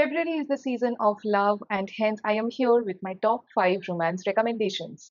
February is the season of love, and hence I am here with my top 5 romance recommendations.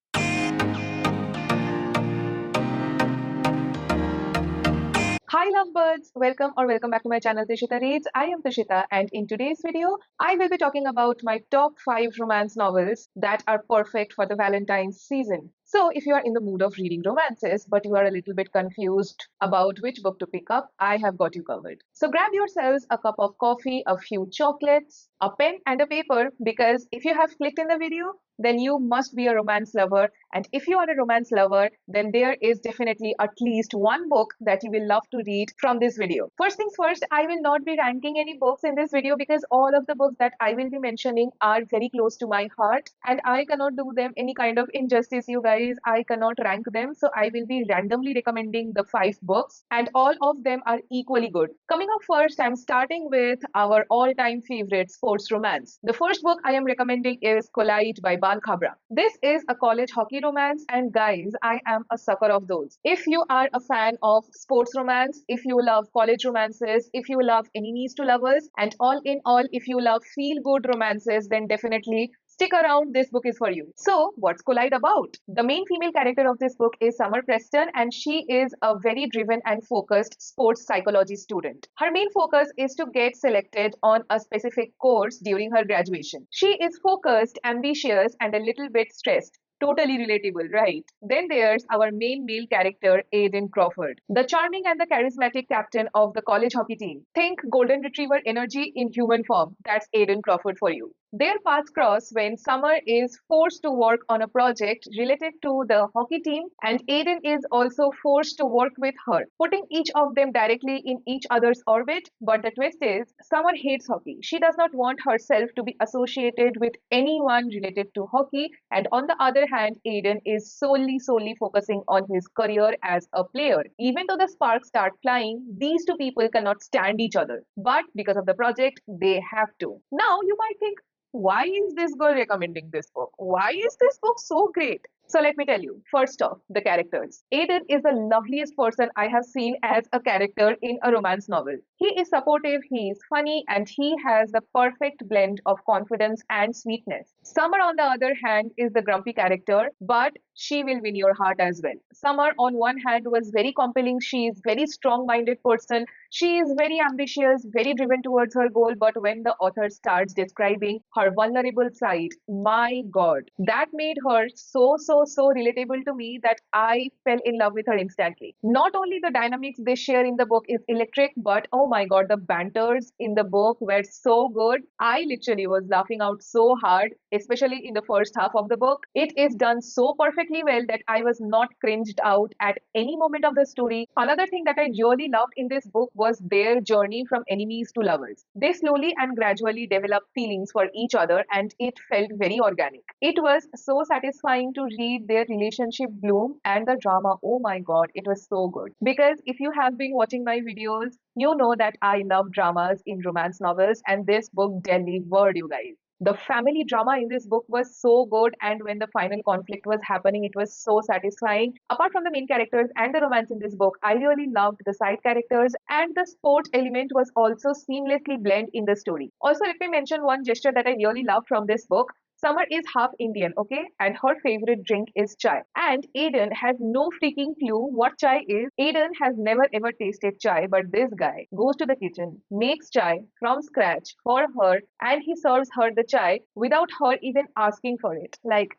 Hi lovebirds, welcome back to my channel Trishita Reads. I am Trishita, and in today's video I will be talking about my top 5 romance novels that are perfect for the Valentine's season. So if you are in the mood of reading romances but you are a little bit confused about which book to pick up, I have got you covered. So grab yourselves a cup of coffee, a few chocolates, a pen and a paper, because if you have clicked in the video, then you must be a romance lover. And if you are a romance lover, then there is definitely at least one book that you will love to read from this video. First things first, I will not be ranking any books in this video because all of the books that I will be mentioning are very close to my heart and I cannot do them any kind of injustice, you guys. I cannot rank them. So I will be randomly recommending the 5 books and all of them are equally good. Coming up first, I'm starting with our all-time favorite sports romance. The first book I am recommending is Collide by Bal Khabra. This is a college hockey romance, and guys, I am a sucker of those. If you are a fan of sports romance, if you love college romances, if you love enemies to lovers, and all in all, if you love feel-good romances, then definitely stick around, this book is for you. So, what's Collide about? The main female character of this book is Summer Preston, and she is a very driven and focused sports psychology student. Her main focus is to get selected on a specific course during her graduation. She is focused, ambitious, and a little bit stressed. Totally relatable, right? Then there's our main male character, Aiden Crawford, the charming and the charismatic captain of the college hockey team. Think golden retriever energy in human form. That's Aiden Crawford for you. Their paths cross when Summer is forced to work on a project related to the hockey team, and Aiden is also forced to work with her, putting each of them directly in each other's orbit. But the twist is, Summer hates hockey. She does not want herself to be associated with anyone related to hockey, and on the other hand, Aiden is solely focusing on his career as a player. Even though the sparks start flying, these two people cannot stand each other. But because of the project, they have to. Now, you might think, why is this girl recommending this book? Why is this book so great? So let me tell you, first off, the characters. Aiden is the loveliest person I have seen as a character in a romance novel. He is supportive, he is funny, and he has the perfect blend of confidence and sweetness. Summer, on the other hand, is the grumpy character, but she will win your heart as well. Summer, on one hand, was very compelling. She is very strong-minded person. She is very ambitious, very driven towards her goal. But when the author starts describing her vulnerable side, my God, that made her so relatable to me that I fell in love with her instantly. Not only the dynamics they share in the book is electric, but oh my God, the banters in the book were so good. I literally was laughing out so hard, especially in the first half of the book. It is done so perfectly well that I was not cringed out at any moment of the story. Another thing that I really loved in this book was their journey from enemies to lovers. They slowly and gradually developed feelings for each other, and it felt very organic. It was so satisfying to read their relationship bloom, and the drama, oh my God, it was so good. Because if you have been watching my videos, you know that I love dramas in romance novels, and this book delivered, you guys. The family drama in this book was so good, and when the final conflict was happening, it was so satisfying. Apart from the main characters and the romance in this book, I really loved the side characters, and the sport element was also seamlessly blended in the story. Also, let me mention one gesture that I really loved from this book. Summer is half Indian, okay? And her favorite drink is chai. And Aiden has no freaking clue what chai is. Aiden has never ever tasted chai, but this guy goes to the kitchen, makes chai from scratch for her, and he serves her the chai without her even asking for it. Like,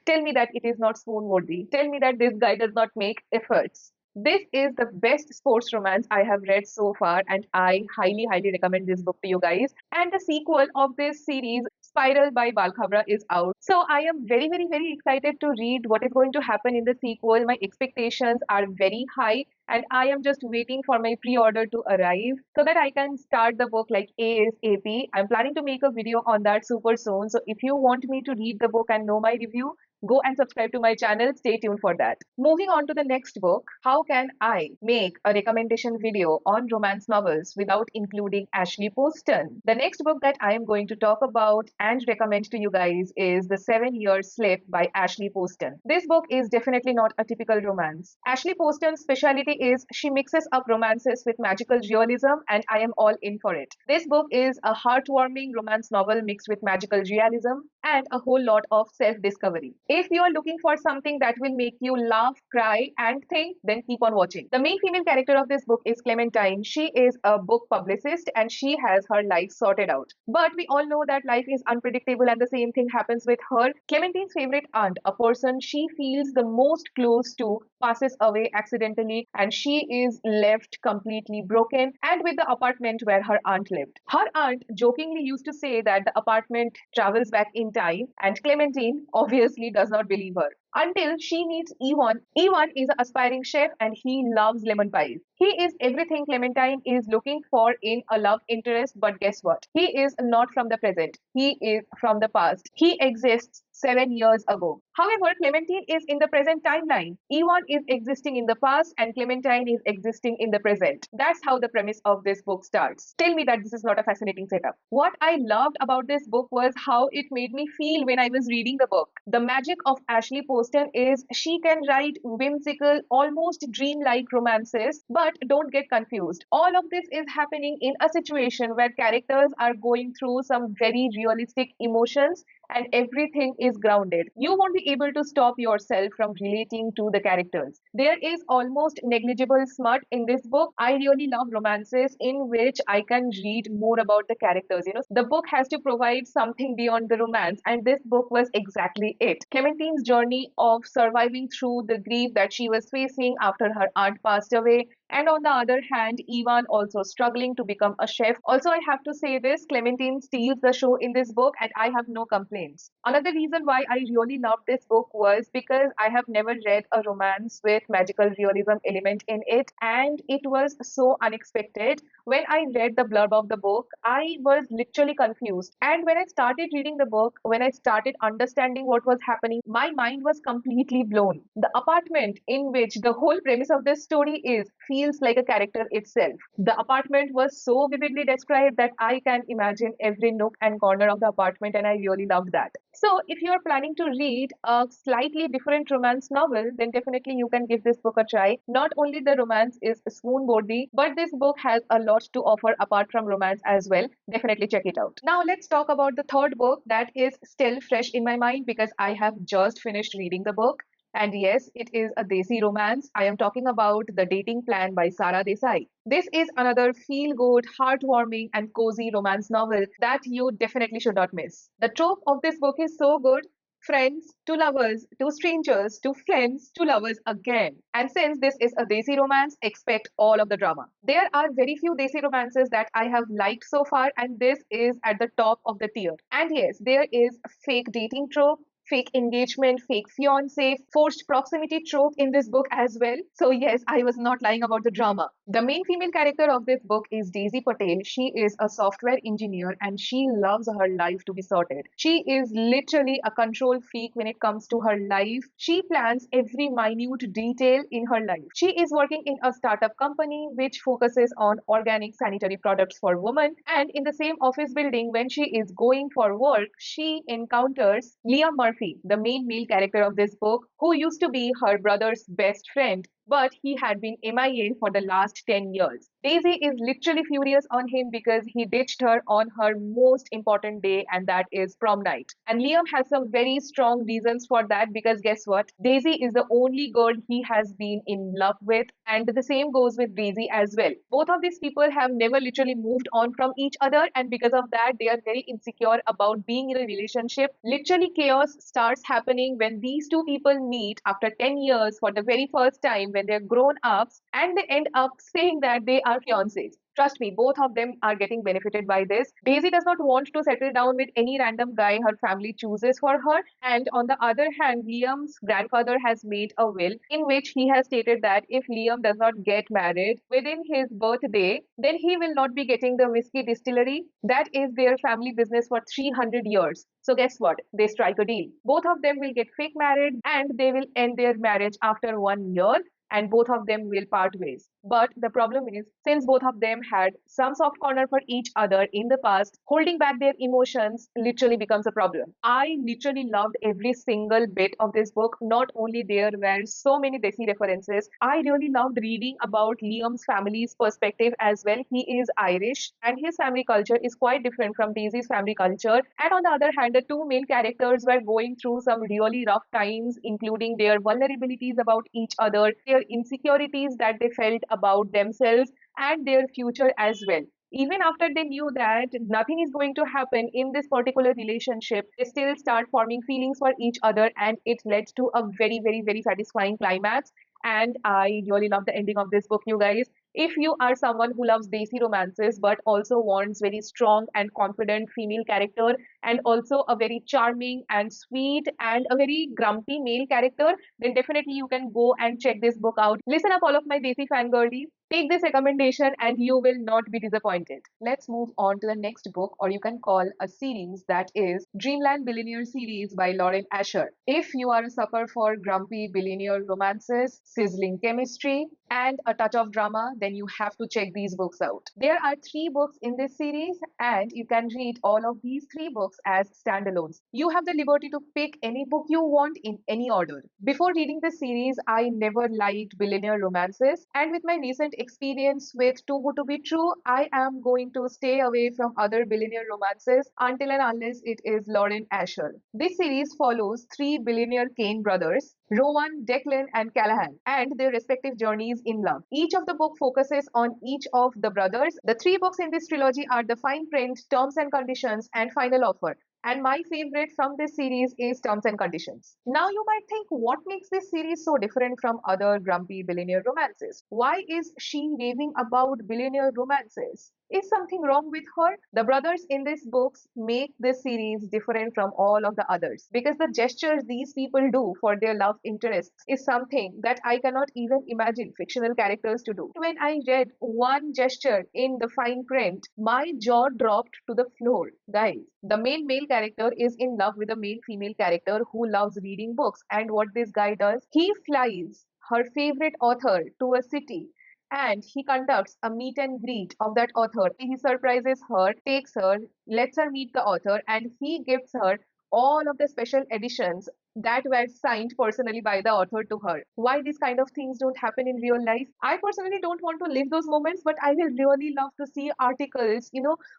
tell me that it is not swoon-worthy. Tell me that this guy does not make efforts. This is the best sports romance I have read so far, and I highly recommend this book to you guys. And the sequel of this series, Spiral by Bal Khabra, is out. So I am very excited to read what is going to happen in the sequel. My expectations are very high, and I am just waiting for my pre-order to arrive so that I can start the book like ASAP. I'm planning to make a video on that super soon. So if you want me to read the book and know my review, go and subscribe to my channel. Stay tuned for that. Moving on to the next book, how can I make a recommendation video on romance novels without including Ashley Poston? The next book that I am going to talk about and recommend to you guys is The 7 Year Slip by Ashley Poston. This book is definitely not a typical romance. Ashley Poston's specialty is she mixes up romances with magical realism, and I am all in for it. This book is a heartwarming romance novel mixed with magical realism and a whole lot of self discovery. If you are looking for something that will make you laugh, cry, and think, then keep on watching. The main female character of this book is Clementine. She is a book publicist and she has her life sorted out. But we all know that life is unpredictable and the same thing happens with her. Clementine's favorite aunt, a person she feels the most close to, passes away accidentally and she is left completely broken and with the apartment where her aunt lived. Her aunt jokingly used to say that the apartment travels back in time, and Clementine obviously does not believe her until she meets Ivan. Ivan is an aspiring chef and he loves lemon pies. He is everything Clementine is looking for in a love interest, but guess what? He is not from the present. He is from the past. He exists 7 years ago. However, Clementine is in the present timeline. Ivan is existing in the past and Clementine is existing in the present. That's how the premise of this book starts. Tell me that this is not a fascinating setup. What I loved about this book was how it made me feel when I was reading the book. The magic of Ashley Poston is she can write whimsical, almost dreamlike romances, but don't get confused. All of this is happening in a situation where characters are going through some very realistic emotions and everything is grounded. You won't be able to stop yourself from relating to the characters. There is almost negligible smut in this book. I really love romances in which I can read more about the characters. The book has to provide something beyond the romance, and this book was exactly it. Clementine's journey of surviving through the grief that she was facing after her aunt passed away, and on the other hand, Ivan also struggling to become a chef. Also, I have to say this, Clementine steals the show in this book and I have no complaints. Another reason why I really loved this book was because I have never read a romance with magical realism element in it, and it was so unexpected. When I read the blurb of the book, I was literally confused. And when I started reading the book, when I started understanding what was happening, my mind was completely blown. The apartment in which the whole premise of this story is feels like a character itself. The apartment was so vividly described that I can imagine every nook and corner of the apartment, and I really loved that. So, if you are planning to read a slightly different romance novel, then definitely you can give this book a try. Not only the romance is swoon-worthy, but this book has a lot to offer apart from romance as well. Definitely check it out. Now, let's talk about the third book that is still fresh in my mind because I have just finished reading the book. And yes, it is a Desi romance. I am talking about The Dating Plan by Sara Desai. This is another feel good, heartwarming, and cozy romance novel that you definitely should not miss. The trope of this book is so good: friends to lovers to strangers to friends to lovers again. And since this is a Desi romance, expect all of the drama. There are very few Desi romances that I have liked so far, and this is at the top of the tier. And yes, there is a fake dating trope, fake engagement, fake fiance, forced proximity trope in this book as well. So, yes, I was not lying about the drama. The main female character of this book is Daisy Patel. She is a software engineer and she loves her life to be sorted. She is literally a control freak when it comes to her life. She plans every minute detail in her life. She is working in a startup company which focuses on organic sanitary products for women. And in the same office building, when she is going for work, she encounters Liam Murphy, the main male character of this book, who used to be her brother's best friend, but he had been MIA for the last 10 years. Daisy is literally furious on him because he ditched her on her most important day, and that is prom night. And Liam has some very strong reasons for that because guess what? Daisy is the only girl he has been in love with, and the same goes with Daisy as well. Both of these people have never literally moved on from each other, and because of that, they are very insecure about being in a relationship. Literally, chaos starts happening when these two people meet after 10 years for the very first time when they're grown ups, and they end up saying that they are fiancés. Trust me, both of them are getting benefited by this. Daisy does not want to settle down with any random guy her family chooses for her. And on the other hand, Liam's grandfather has made a will in which he has stated that if Liam does not get married within his birthday, then he will not be getting the whiskey distillery. That is their family business for 300 years. So guess what? They strike a deal. Both of them will get fake married and they will end their marriage after 1 year, and both of them will part ways. But the problem is, since both of them had some soft corner for each other in the past, holding back their emotions literally becomes a problem. I literally loved every single bit of this book. Not only there were so many Desi references, I really loved reading about Liam's family's perspective as well. He is Irish and his family culture is quite different from Daisy's family culture. And on the other hand, the two main characters were going through some really rough times, including their vulnerabilities about each other, their insecurities that they felt about themselves and their future as well. Even after they knew that nothing is going to happen in this particular relationship, they still start forming feelings for each other, and it led to a very, very, very satisfying climax. And I really love the ending of this book, you guys. If you are someone who loves Desi romances but also wants very strong and confident female character, and also a very charming and sweet and a very grumpy male character, then definitely you can go and check this book out. Listen up, all of my Desi fangirlies. Take this recommendation and you will not be disappointed. Let's move on to the next book, or you can call a series, that is Dreamland Billionaire series by Lauren Asher. If you are a sucker for grumpy billionaire romances, sizzling chemistry, and a touch of drama, then you have to check these books out. There are three books in this series, and you can read all of these three books as standalones. You have the liberty to pick any book you want in any order. Before reading this series, I never liked billionaire romances, and with my recent experience with Too Good to Be True, I am going to stay away from other billionaire romances until and unless it is Lauren Asher. This series follows three billionaire Kane brothers, Rowan, Declan, and Callahan, and their respective journeys in love. Each of the book focuses on each of the brothers. The three books in this trilogy are The Fine Print, Terms and Conditions, and Final Offer. And my favorite from this series is Terms and Conditions. Now you might think, what makes this series so different from other grumpy billionaire romances? Why is she raving about billionaire romances? Is something wrong with her? The brothers in these books make this series different from all of the others because the gestures these people do for their love interests is something that I cannot even imagine fictional characters to do. When I read one gesture in the fine print, my jaw dropped to the floor. Guys, the main male character is in love with a main female character who loves reading books, and what this guy does, he flies her favorite author to a city and he conducts a meet and greet of that author. He surprises her, takes her, lets her meet the author, and he gives her all of the special editions that were signed personally by the author to her. Why these kind of things don't happen in real life? I personally don't want to live those moments, but I will really love to see articles,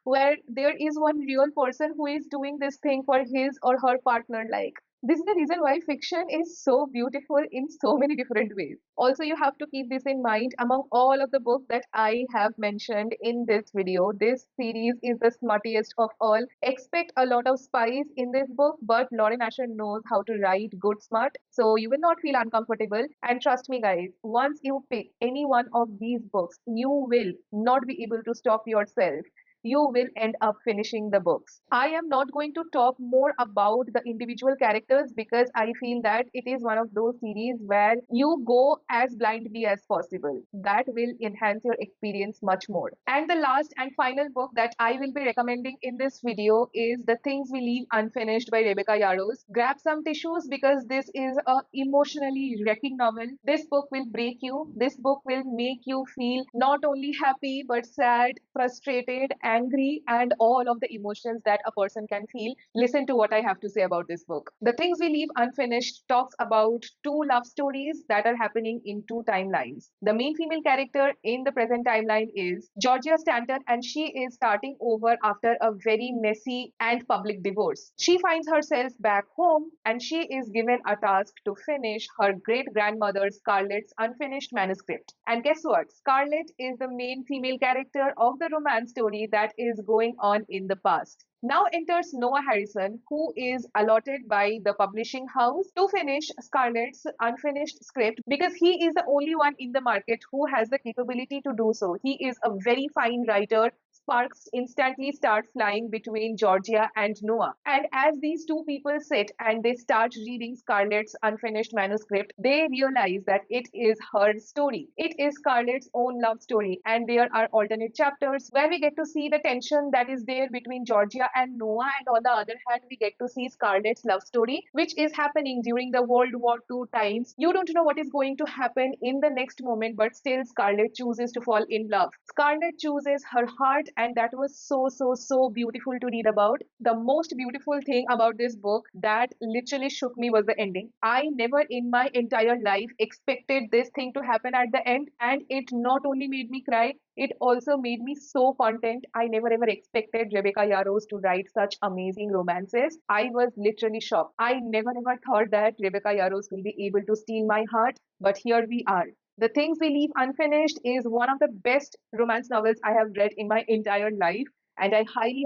where there is one real person who is doing this thing for his or her partner. Like, this is the reason why fiction is so beautiful in so many different ways. Also, you have to keep this in mind. Among all of the books that I have mentioned in this video, this series is the smuttiest of all. Expect a lot of spice in this book, but Lauren Asher knows how to write good smut, so you will not feel uncomfortable. And trust me, guys, once you pick any one of these books, you will not be able to stop yourself. You will end up finishing the books. I am not going to talk more about the individual characters because I feel that it is one of those series where you go as blindly as possible. That will enhance your experience much more. And the last and final book that I will be recommending in this video is The Things We Leave Unfinished by Rebecca Yarros. Grab some tissues because this is a emotionally wrecking novel. This book will break you. This book will make you feel not only happy but sad, frustrated, angry, and all of the emotions that a person can feel. Listen to what I have to say about this book. The Things We Leave Unfinished talks about two love stories that are happening in two timelines. The main female character in the present timeline is Georgia Stanton, and she is starting over after a very messy and public divorce. She finds herself back home and she is given a task to finish her great grandmother Scarlett's unfinished manuscript. And guess what? Scarlett is the main female character of the romance story that is going on in the past. Now enters Noah Harrison, who is allotted by the publishing house to finish Scarlett's unfinished script because he is the only one in the market who has the capability to do so. He is a very fine writer. Sparks instantly start flying between Georgia and Noah. And as these two people sit and they start reading Scarlett's unfinished manuscript, they realize that it is her story. It is Scarlett's own love story. And there are alternate chapters where we get to see the tension that is there between Georgia and Noah. And on the other hand, we get to see Scarlett's love story, which is happening during the World War II times. You don't know what is going to happen in the next moment, but still Scarlett chooses to fall in love. Scarlett chooses her heart, and that was so beautiful to read about. The most beautiful thing about this book that literally shook me was the ending. I never in my entire life expected this thing to happen at the end, and it not only made me cry, it also made me so content. I never ever expected Rebecca Yarros to write such amazing romances. I was literally shocked. I never ever thought that Rebecca Yarros will be able to steal my heart, but here we are. The Things We Leave Unfinished is one of the best romance novels I have read in my entire life. And I highly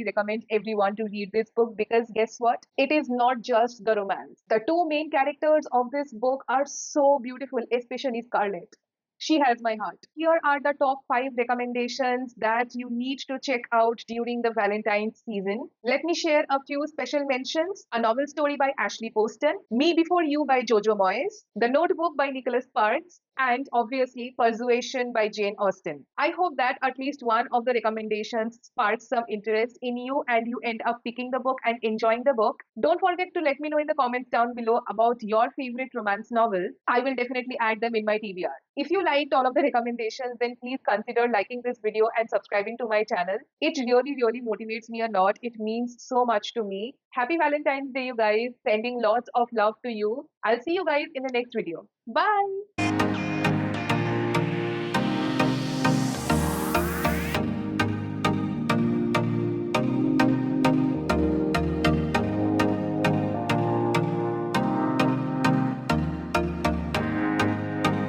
recommend everyone to read this book because guess what? It is not just the romance. The two main characters of this book are so beautiful, especially Scarlett. She has my heart. Here are the top 5 recommendations that you need to check out during the Valentine's season. Let me share a few special mentions. A Novel Story by Ashley Poston, Me Before You by Jojo Moyes, The Notebook by Nicholas Sparks, and obviously Persuasion by Jane Austen. I hope that at least one of the recommendations sparks some interest in you and you end up picking the book and enjoying the book. Don't forget to let me know in the comments down below about your favorite romance novel. I will definitely add them in my TBR. If you liked all of the recommendations, then please consider liking this video and subscribing to my channel. It really motivates me a lot. It means so much to me. Happy Valentine's Day, you guys. Sending lots of love to you. I'll see you guys in the next video. Bye.